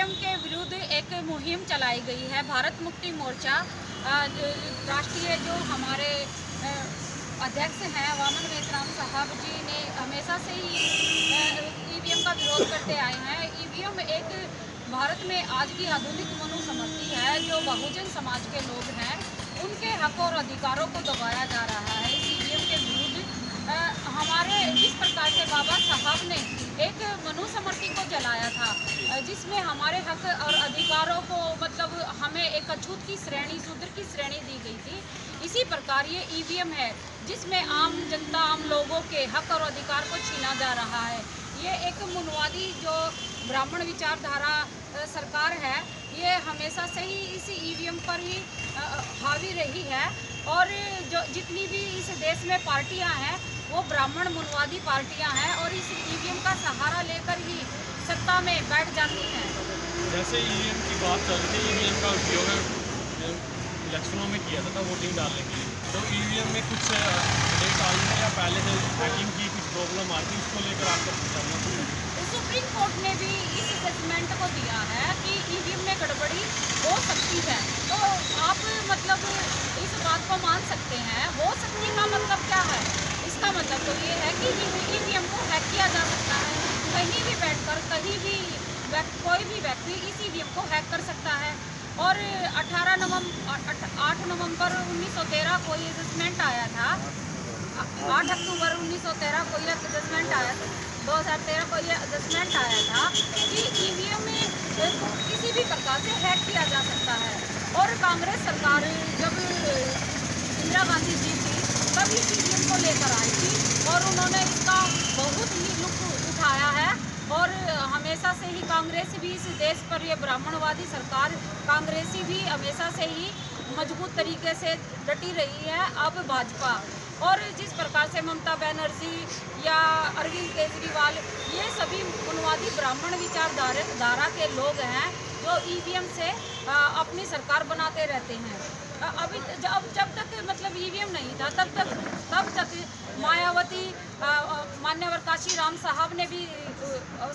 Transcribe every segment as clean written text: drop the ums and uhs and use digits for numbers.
EVM के विरुद्ध एक मुहिम चलाई गई है। भारत मुक्ति मोर्चा राष्ट्रीय जो हमारे अध्यक्ष हैं वामन मेश्राम साहब जी ने हमेशा से ही ईवीएम का विरोध करते आए हैं। ईवीएम एक भारत में आज की आधुनिक मनुस्मृति है। जो बहुजन समाज के लोग हैं उनके हक और अधिकारों को दबाया जा रहा है। इस ईवीएम के विरुद्ध हमारे जिस प्रकार से बाबा साहब ने एक मनुस्मृति को जलाया था जिसमें हमारे हक और अधिकारों को मतलब हमें एक अछूत की श्रेणी, शूद्र की श्रेणी दी गई थी, इसी प्रकार ये ईवीएम है जिसमें आम जनता, आम लोगों के हक और अधिकार को छीना जा रहा है। ये एक मनुवादी जो ब्राह्मण विचारधारा सरकार है, ये हमेशा से ही इस ईवीएम पर ही हावी रही है और जो जितनी भी इस देश में पार्टियां हैं वो ब्राह्मण मनुवादी पार्टियां हैं और इस ईवीएम का सहारा लेकर ही सत्ता में बैठ जाती हैं। जैसे ईवीएम की बात चल रही है, ईवीएम का उपयोग इलेक्शनों में किया जाता था वोटिंग डालने के लिए, तो ईवीएम में कुछ अपडेट आई है या पहले से हैकिंग की कुछ प्रॉब्लम आ रही है, उसको लेकर आपका जानना चाहिए। सुप्रीम कोर्ट ने भी इस जजमेंट को दिया है कि ईवीएम में गड़बड़ी हो सकती है, तो आप मतलब इस बात को मान सकते हैं। हो सकती का मतलब क्या है? इसका मतलब तो ये है कि ईवीएम को हैक किया जा सकता है। कहीं भी बैठकर कहीं भी कोई भी व्यक्ति इस ईवीएम को हैक कर सकता है। और 8 नवंबर 1913 को ये जजमेंट आया था। 8 अक्टूबर 1913 को यह जजमेंट आया था। 2013 को यह जजमेंट आया था कि ईवीएम में किसी भी प्रकार से हैक किया जा सकता है। और कांग्रेस सरकार जब इंदिरा गांधी जी थी तब इस ईवीएम को लेकर आई थी और उन्होंने इसका बहुत ही लुत्फ उठाया है। और हमेशा से ही कांग्रेस भी इस देश पर, यह ब्राह्मणवादी सरकार कांग्रेसी भी हमेशा से ही मजबूत तरीके से डटी रही है। अब भाजपा और जिस प्रकार से ममता बनर्जी या अरविंद केजरीवाल, ये सभी मनुवादी ब्राह्मण विचारधारा के लोग हैं जो ईवीएम से अपनी सरकार बनाते रहते हैं। अभी जब तक मतलब ईवीएम नहीं था तब तक मायावती, मान्यवर काशीराम साहब ने भी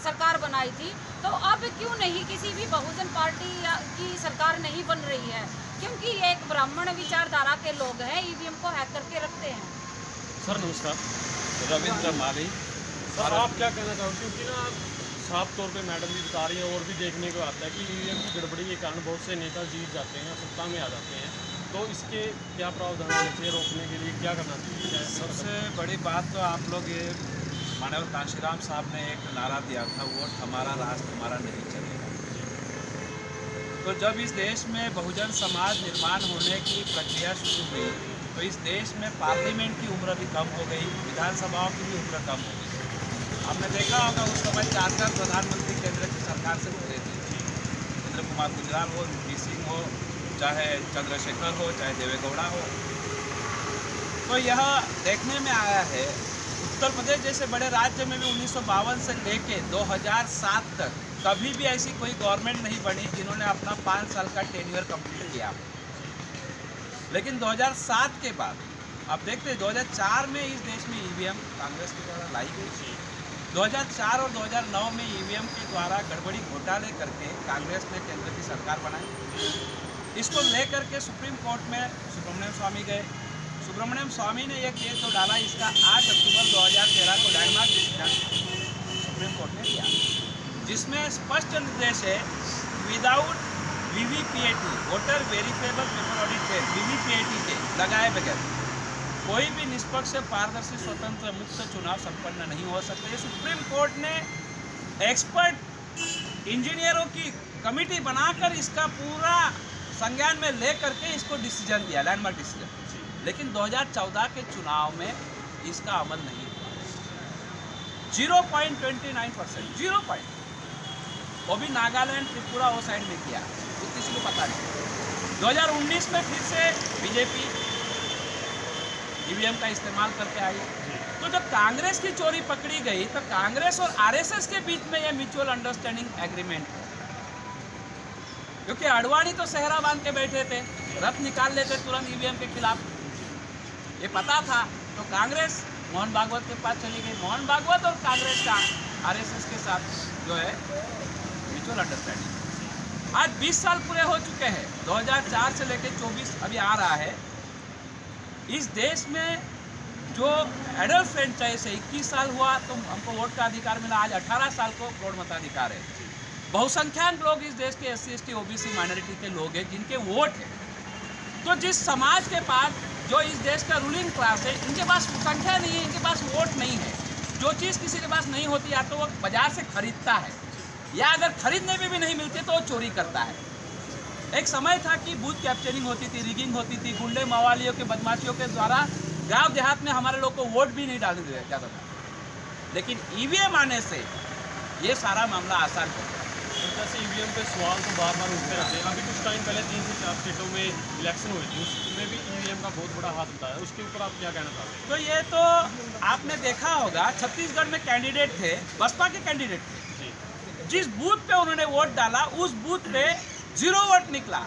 सरकार बनाई थी। तो अब क्यों नहीं किसी भी बहुजन पार्टी की सरकार नहीं बन रही है? क्योंकि ये एक ब्राह्मण विचारधारा के लोग हैं, ईवीएम को हैक करके रखते हैं। सर नमस्कार। रविंद्र माली। सर आप क्या कहना चाहोगे, क्योंकि ना साफ तौर पे मैडम भी बता रही हैं और भी देखने को आता है कि ईवीएम की गड़बड़ी के कारण बहुत से नेता जीत जाते हैं, सत्ता में आ जाते हैं, तो इसके क्या प्रावधान होने चाहिए, रोकने के लिए क्या करना चाहिए? सबसे बड़ी बात तो आप लोग ये मानव काशीराम साहब ने एक नारा दिया था, वोट हमारा राज तुम्हारा नहीं चलेगा। तो जब इस देश में बहुजन समाज निर्माण होने की प्रक्रिया शुरू हुई तो इस देश में पार्लियामेंट की उम्र भी कम हो गई, विधानसभाओं की भी उम्र कम हो गई। हमने देखा होगा उस समय 4 प्रधानमंत्री केंद्र की सरकार से गुजरे थे, इंद्र कुमार गुजराल हो, वी सिंह हो, चाहे चंद्रशेखर हो, चाहे देवेगौड़ा हो। तो यह देखने में आया है उत्तर प्रदेश जैसे बड़े राज्य में भी 1952 से लेके 2007 तक कभी भी ऐसी कोई गवर्नमेंट नहीं बनी जिन्होंने अपना 5 साल का टेन्योर कंप्लीट किया। लेकिन 2007 के बाद अब देखते हैं 2004 में इस देश में ईवीएम कांग्रेस के द्वारा लाई गई थी। 2004 और 2009 में ईवीएम के द्वारा गड़बड़ी घोटाले करके कांग्रेस ने केंद्र की सरकार बनाई। इसको लेकर के सुप्रीम कोर्ट में सुब्रमण्यम स्वामी गए। सुब्रमण्यम स्वामी ने एक केस तो डाला, इसका 8 अक्टूबर 2013 को लैंडमार्क डिसीजन सुप्रीम कोर्ट ने दिया, जिसमें स्पष्ट निर्देश है without VVPAT, voter verifiable paper audit trail, VVPAT के लगाए बगैर कोई भी निष्पक्ष, पारदर्शी, स्वतंत्र, मुक्त चुनाव संपन्न नहीं हो सकते। सुप्रीम कोर्ट ने एक्सपर्ट इंजीनियरों की कमेटी बनाकर इसका पूरा संज्ञान में ले करके इसको डिसीजन दिया, लैंडमार्क डिसीजन। लेकिन 2014 के चुनाव में इसका अमल नहीं हुआ। 0.29%, 0 पॉइंट, वो भी नागालैंड, त्रिपुरा वो साइड में किया, तो किसी को पता नहीं। 2019 में फिर से बीजेपी ईवीएम का इस्तेमाल करके आई। तो जब कांग्रेस की चोरी पकड़ी गई तो कांग्रेस और आरएसएस के बीच में यह म्यूचुअल अंडरस्टैंडिंग एग्रीमेंट है, क्योंकि अडवाणी तो सेहरा बांध के बैठे थे, रथ निकाल लेते तुरंत ईवीएम के खिलाफ, ये पता था। तो कांग्रेस मोहन भागवत के पास चली गई। मोहन भागवत और कांग्रेस का आरएसएस के साथ जो है म्यूचुअल अंडरस्टैंडिंग, आज 20 साल पूरे हो चुके हैं, 2004 से लेकर 24 अभी आ रहा है। इस देश में जो एडल्ट फ्रेंचाइज है 21 साल हुआ तो हमको वोट का अधिकार मिला, आज 18 साल को प्रौढ़ मताधिकार है। बहुसंख्यक लोग इस देश के SC ST OBC माइनॉरिटी के लोग हैं जिनके वोट है। तो जिस समाज के पास, जो इस देश का रूलिंग क्लास है, इनके पास संख्या नहीं है, इनके पास वोट नहीं है। जो चीज़ किसी के पास नहीं होती या तो वो बाजार से खरीदता है, या अगर खरीदने में भी नहीं मिलती तो वो चोरी करता है। एक समय था कि बूथ कैप्चरिंग होती थी, रिगिंग होती थी, गुंडे मवालियों के बदमाशियों के द्वारा गांव देहात में हमारे लोग को वोट भी नहीं डालने दिया जाता था। लेकिन EVM आने से ये सारा मामला आसान हो गया। तो जैसे EVM पे सवाल तो बार बार उठते रहते हैं। अभी कुछ टाइम पहले 3 से 4 स्टेटों में इलेक्शन हुई थी, उसमें भी EVM का बहुत बड़ा हाथ होता है। उसके ऊपर आप क्या कहना चाहते हैं? तो ये तो आपने देखा होगा, छत्तीसगढ़ में कैंडिडेट थे, बसपा के कैंडिडेट थे। जी जिस बूथ पे उन्होंने वोट डाला उस बूथ पे 0 वोट निकला।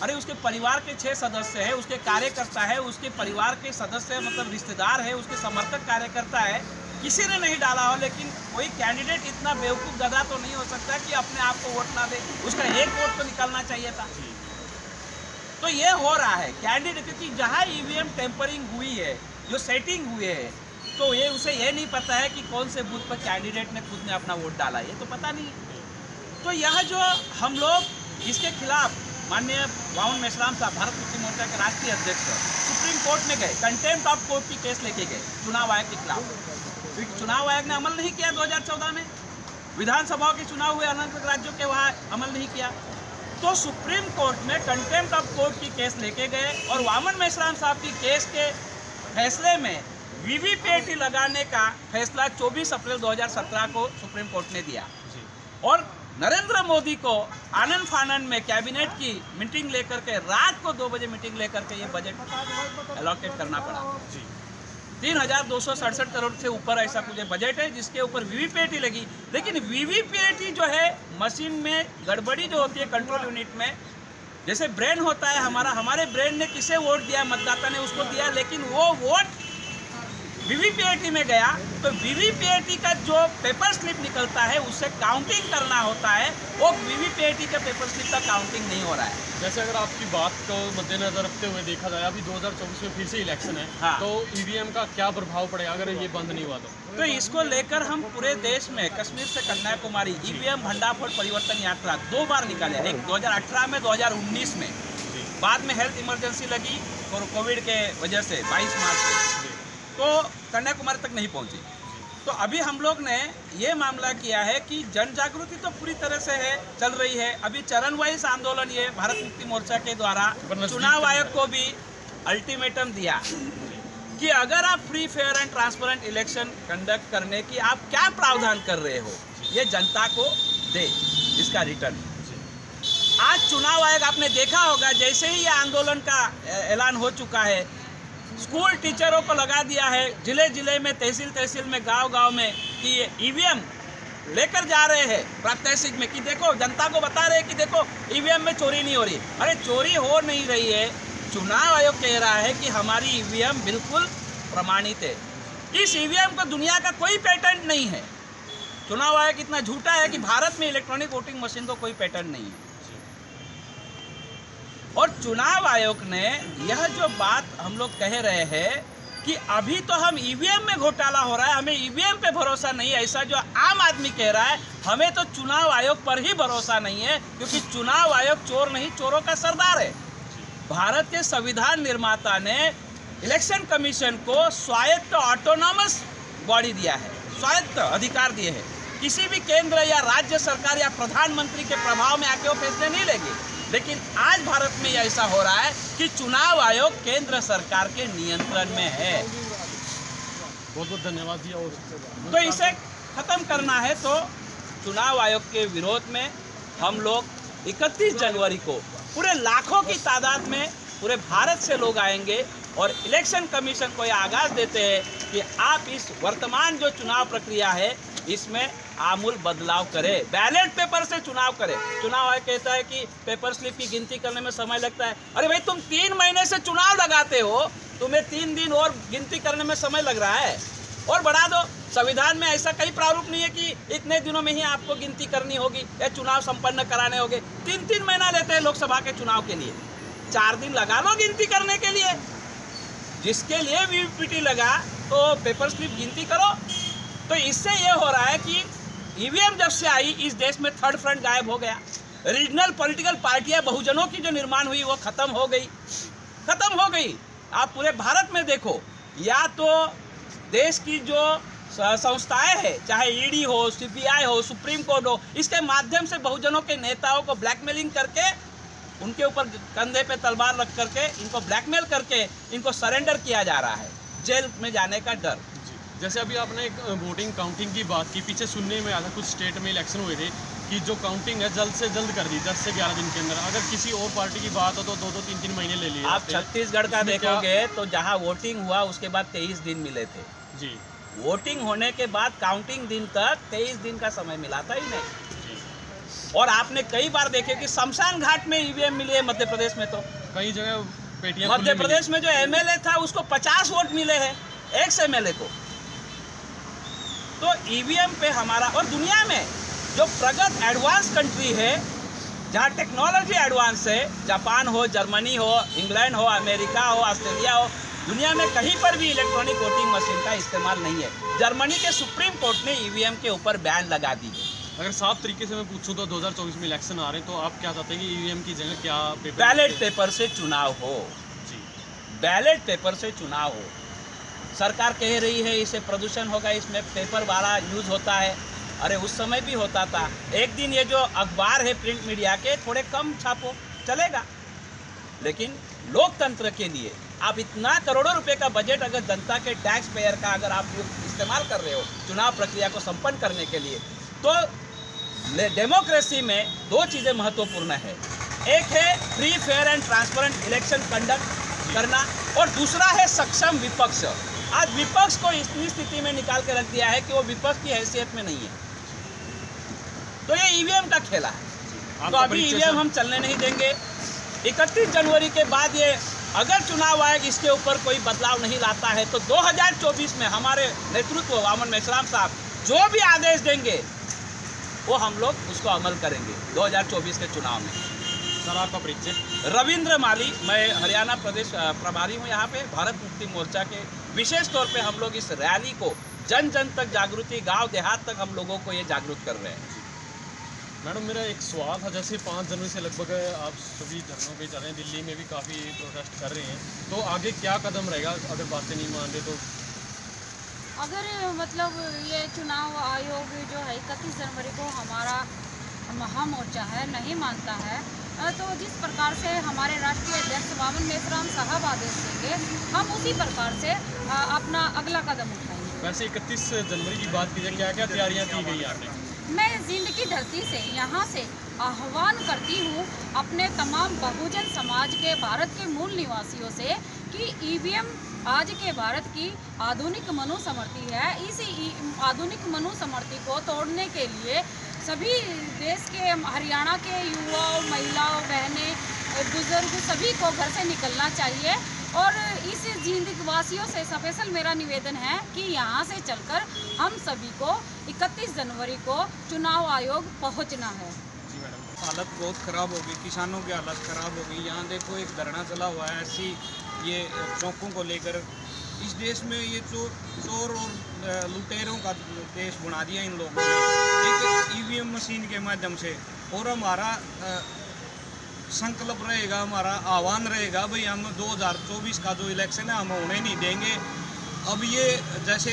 अरे उसके परिवार के 6 सदस्य है, उसके कार्यकर्ता है, उसके परिवार के सदस्य मतलब रिश्तेदार है, उसके समर्थक कार्यकर्ता है, किसी ने नहीं डाला हो। लेकिन कोई कैंडिडेट इतना बेवकूफ़ गधा तो नहीं हो सकता कि अपने आप को वोट ना दे। उसका 1 वोट तो निकलना चाहिए था। तो ये हो रहा है कैंडिडेट, क्योंकि जहाँ EVM टेम्परिंग हुई है, जो सेटिंग हुई है, तो ये उसे ये नहीं पता है कि कौन से बूथ पर कैंडिडेट ने खुद ने अपना वोट डाला, ये तो पता नहीं है। तो यह जो हम लोग इसके खिलाफ माननीय वामन मेश्राम साहब, भारत मुक्ति मोर्चा के राष्ट्रीय अध्यक्ष, सुप्रीम कोर्ट में गए, कंटेम्प्ट ऑफ कोर्ट की केस लेके गए चुनाव आयोग के खिलाफ। चुनाव आयोग ने अमल नहीं किया 2014 में, विधानसभाओं के चुनाव हुए अलग अलग राज्यों के, वहाँ अमल नहीं किया। तो सुप्रीम कोर्ट में कंटेम्प्ट ऑफ कोर्ट की केस लेके गए और वामन मेश्राम साहब की केस के फैसले में VVPAT लगाने का फैसला 24 अप्रैल 2017 को सुप्रीम कोर्ट ने दिया। और नरेंद्र मोदी को आनंद फानन में कैबिनेट की मीटिंग लेकर के, रात को 2 बजे मीटिंग लेकर के ये बजट अलॉकेट करना पड़ा। 3,267 करोड़ से ऊपर ऐसा कुछ बजट है जिसके ऊपर VVPAT लगी। लेकिन VVPAT जो है, मशीन में गड़बड़ी जो होती है कंट्रोल यूनिट में, जैसे ब्रेन होता है हमारा, हमारे ब्रेन ने किसे वोट दिया, मतदाता ने उसको दिया, लेकिन वो वोट VVPAT में गया तो VVPAT का जो पेपर स्लिप निकलता है उससे काउंटिंग करना होता है, वो VVPAT का पेपर स्लिप का काउंटिंग नहीं हो रहा है। जैसे अगर आपकी बात को मद्देनजर रखते हुए देखा जाए, अभी 2024 में फिर से इलेक्शन है, हाँ। तो EVM का क्या प्रभाव पड़ेगा अगर ये बंद नहीं हुआ तो इसको लेकर हम पूरे देश में कश्मीर से कन्याकुमारी EVM भंडाफोड़ परिवर्तन यात्रा 2 बार निकाले, एक 2018 में, 2019 में। बाद में हेल्थ इमरजेंसी लगी और कोविड के वजह से 22 मार्च से तो कन्याकुमारी तक नहीं पहुंची। तो अभी हम लोग ने ये मामला किया है कि जन जागृति तो पूरी तरह से है, चल रही है। अभी चरण वाइज आंदोलन ये भारत मुक्ति मोर्चा के द्वारा चुनाव आयोग को भी अल्टीमेटम दिया कि अगर आप free fair and transparent election conduct करने की आप क्या प्रावधान कर रहे हो, ये जनता को दे इसका रिटर्न। आज चुनाव आयोग आपने देखा होगा, जैसे ही ये आंदोलन का ऐलान हो चुका है, स्कूल टीचरों को लगा दिया है, जिले जिले में, तहसील तहसील में, गांव गांव में कि ये EVM लेकर जा रहे हैं प्रात्यक्षिक में, कि देखो, जनता को बता रहे हैं कि देखो EVM में चोरी नहीं हो रही। अरे चोरी हो नहीं रही है, चुनाव आयोग कह रहा है कि हमारी EVM बिल्कुल प्रमाणित है। इस EVM को दुनिया का कोई पेटेंट नहीं है। चुनाव आयोग इतना झूठा है कि भारत में इलेक्ट्रॉनिक वोटिंग मशीन को कोई पेटेंट नहीं है। और चुनाव आयोग ने यह जो बात हम लोग कह रहे हैं कि अभी तो हम EVM में घोटाला हो रहा है, हमें EVM पे भरोसा नहीं है, ऐसा जो आम आदमी कह रहा है, हमें तो चुनाव आयोग पर ही भरोसा नहीं है, क्योंकि चुनाव आयोग चोर नहीं, चोरों का सरदार है। भारत के संविधान निर्माता ने इलेक्शन कमीशन को स्वायत्त ऑटोनॉमस बॉडी दिया है, स्वायत्त अधिकार दिए हैं। किसी भी केंद्र या राज्य सरकार या प्रधानमंत्री के प्रभाव में आके वो फैसले नहीं लेंगे। लेकिन आज भारत में ऐसा हो रहा है कि चुनाव आयोग केंद्र सरकार के नियंत्रण में है। बहुत बहुत धन्यवाद जी। और तो इसे खत्म करना है तो चुनाव आयोग के विरोध में हम लोग 31 जनवरी को पूरे लाखों की तादाद में पूरे भारत से लोग आएंगे और इलेक्शन कमीशन को यह आगाज देते हैं कि आप इस वर्तमान जो चुनाव प्रक्रिया है इसमें आमूल बदलाव करें, बैलेट पेपर से चुनाव करें। चुनाव आयोग कहता है कि पेपर स्लिप की गिनती करने में समय लगता है। अरे भाई, तुम 3 महीने से चुनाव लगाते हो, तुम्हें 3 दिन और गिनती करने में समय लग रहा है। और बढ़ा दो। संविधान में ऐसा कई प्रारूप नहीं है कि इतने दिनों में ही आपको गिनती करनी होगी या चुनाव संपन्न कराने होंगे। 3-3 महीना लेते हैं लोकसभा के चुनाव के लिए, 4 दिन लगा लो गिनती करने के लिए। जिसके लिए वीवीपीटी लगा तो पेपर स्लिप गिनती करो। तो इससे ये हो रहा है कि ईवीएम जब से आई इस देश में थर्ड फ्रंट गायब हो गया। रीजनल पॉलिटिकल पार्टियां बहुजनों की जो निर्माण हुई वो खत्म हो गई। आप पूरे भारत में देखो, या तो देश की जो संस्थाएं हैं, चाहे ईडी हो, सीबीआई हो, सुप्रीम कोर्ट हो, इसके माध्यम से बहुजनों के नेताओं को ब्लैकमेलिंग करके, उनके ऊपर कंधे पे तलवार रख करके, इनको ब्लैकमेल करके इनको सरेंडर किया जा रहा है, जेल में जाने का डर। जैसे अभी आपने एक वोटिंग काउंटिंग की बात की, पीछे सुनने में आया था कुछ स्टेट में इलेक्शन हुए थे कि जो काउंटिंग है जल्द से जल्द कर दी, 10 से 11 दिन के अंदर। अगर किसी और पार्टी की बात हो तो 2-2, 3-3 महीने ले लिए। आप छत्तीसगढ़ का देखोगे तो जहां वोटिंग हुआ उसके बाद 23 दिन मिले थे जी। वोटिंग होने के बाद काउंटिंग दिन तक 23 दिन का समय मिला था ही नहीं जी। और आपने कई बार देखे कि शमशान घाट में ईवीएम मिली है मध्य प्रदेश में। तो कई जगह पेटियां मध्य प्रदेश में जो एमएलए था उसको 50 वोट मिले हैं एक्स एमएलए को। तो ईवीएम पे हमारा, और दुनिया में जो प्रगत एडवांस कंट्री है जहाँ टेक्नोलॉजी एडवांस है, जापान हो, जर्मनी हो, इंग्लैंड हो, अमेरिका हो, ऑस्ट्रेलिया हो, दुनिया में कहीं पर भी इलेक्ट्रॉनिक वोटिंग मशीन का इस्तेमाल नहीं है। जर्मनी के सुप्रीम कोर्ट ने ईवीएम के ऊपर बैन लगा दी है। अगर साफ तरीके से मैं पूछूं तो 2024 में इलेक्शन आ रहे हैं, तो आप क्या चाहते हैं कि ईवीएम की जगह क्या पेपर, बैलेट पेपर से चुनाव हो जी। बैलेट पेपर से चुनाव हो। सरकार कह रही है इससे प्रदूषण होगा, इसमें पेपर वाला यूज होता है। अरे उस समय भी होता था। एक दिन ये जो अखबार है प्रिंट मीडिया के थोड़े कम छापो, चलेगा। लेकिन लोकतंत्र के लिए आप इतना करोड़ों रुपए का बजट अगर जनता के टैक्स पेयर का अगर आप इस्तेमाल कर रहे हो चुनाव प्रक्रिया को संपन्न करने के लिए, तो डेमोक्रेसी में 2 चीज़ें महत्वपूर्ण है। एक है free, fair and transparent election conduct करना, और दूसरा है सक्षम विपक्ष। आज विपक्ष को इतनी स्थिति में निकाल के रख दिया है कि वो विपक्ष की हैसियत में नहीं है। तो ये ईवीएम का खेला है। तो अभी ईवीएम हम चलने नहीं देंगे। 31 जनवरी के बाद ये अगर चुनाव आयोग इसके ऊपर कोई बदलाव नहीं लाता है तो 2024 में हमारे नेतृत्व वामन मेश्राम साहब जो भी आदेश देंगे वो हम लोग उसको अमल करेंगे 2024 के चुनाव में। सर आपका परिचय? रविंद्र माली, मैं हरियाणा प्रदेश प्रभारी हूँ यहाँ पे भारत मुक्ति मोर्चा के। विशेष तौर पे हम लोग इस रैली को जन जन तक जागृति, गांव देहात तक हम लोगों को ये जागरूक कर रहे हैं। मैडम मेरा एक सवाल था, जैसे 5 जनवरी से लगभग आप सभी धरनों पे चल रहे हैं, दिल्ली में भी काफ़ी प्रोटेस्ट कर रहे हैं, तो आगे क्या कदम रहेगा अगर बातें नहीं मान रहे तो? अगर मतलब ये चुनाव आयोग जो है 31 जनवरी को हमारा महामोर्चा है नहीं मानता है, तो जिस प्रकार से हमारे राष्ट्रीय अध्यक्ष वामन मेश्राम साहब आदेश देंगे हम उसी प्रकार से अपना अगला कदम उठाएंगे। वैसे 31 जनवरी की बात कीजिए, क्या क्या तैयारियां की गई आपने? मैं जिंद की धरती से यहाँ से आह्वान करती हूँ अपने तमाम बहुजन समाज के, भारत के मूल निवासियों से कि ईवीएम आज के भारत की आधुनिक मनुस्मृति है। इस आधुनिक मनुस्मृति को तोड़ने के लिए सभी देश के, हरियाणा के युवाओं, महिलाओं, बहनें, बुजुर्ग सभी को घर से निकलना चाहिए। और इस जिंद वासियों से स्पेशल मेरा निवेदन है कि यहाँ से चलकर हम सभी को 31 जनवरी को चुनाव आयोग पहुँचना है। जी मैडम। हालत बहुत ख़राब हो गई, किसानों की हालत ख़राब हो गई। यहाँ देखो एक धरना चला हुआ है ऐसी ये चौकों को लेकर। इस देश में ये चोर और लुटेरों का देश बना दिया इन लोगों ने एक ईवीएम मशीन के माध्यम से। और हमारा संकल्प रहेगा, हमारा आह्वान रहेगा, भाई हम 2024 का जो इलेक्शन है हम होने नहीं देंगे। अब ये जैसे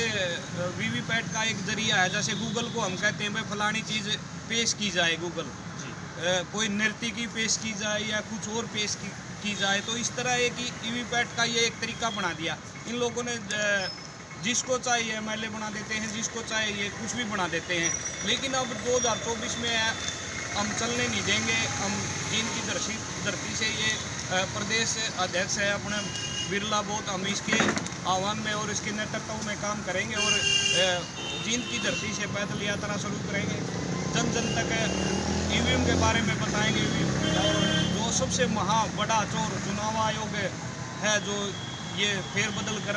वीवीपैट का एक जरिया है, जैसे गूगल को हम कहते हैं भाई फलानी चीज़ पेश की जाए, गूगल कोई नृत्य की पेश की जाए या कुछ और पेश की जाए, तो इस तरह है कि ईवीपैट का ये एक तरीका बना दिया इन लोगों ने। जिसको चाहिए एमएलए बना देते हैं, जिसको चाहिए कुछ भी बना देते हैं। लेकिन अब 2024 में हम चलने नहीं देंगे। हम जिनकी धरती से ये प्रदेश अध्यक्ष है अपने बिरला बोत, हम इसके आह्वान में और इसके नेतृत्व में काम करेंगे और जिंद की धरती से पैदल यात्रा शुरू करेंगे। जन जन तक ईवीएम के बारे में बताएंगे और जो सबसे बड़ा चोर चुनाव आयोग है जो ये फेरबदल कर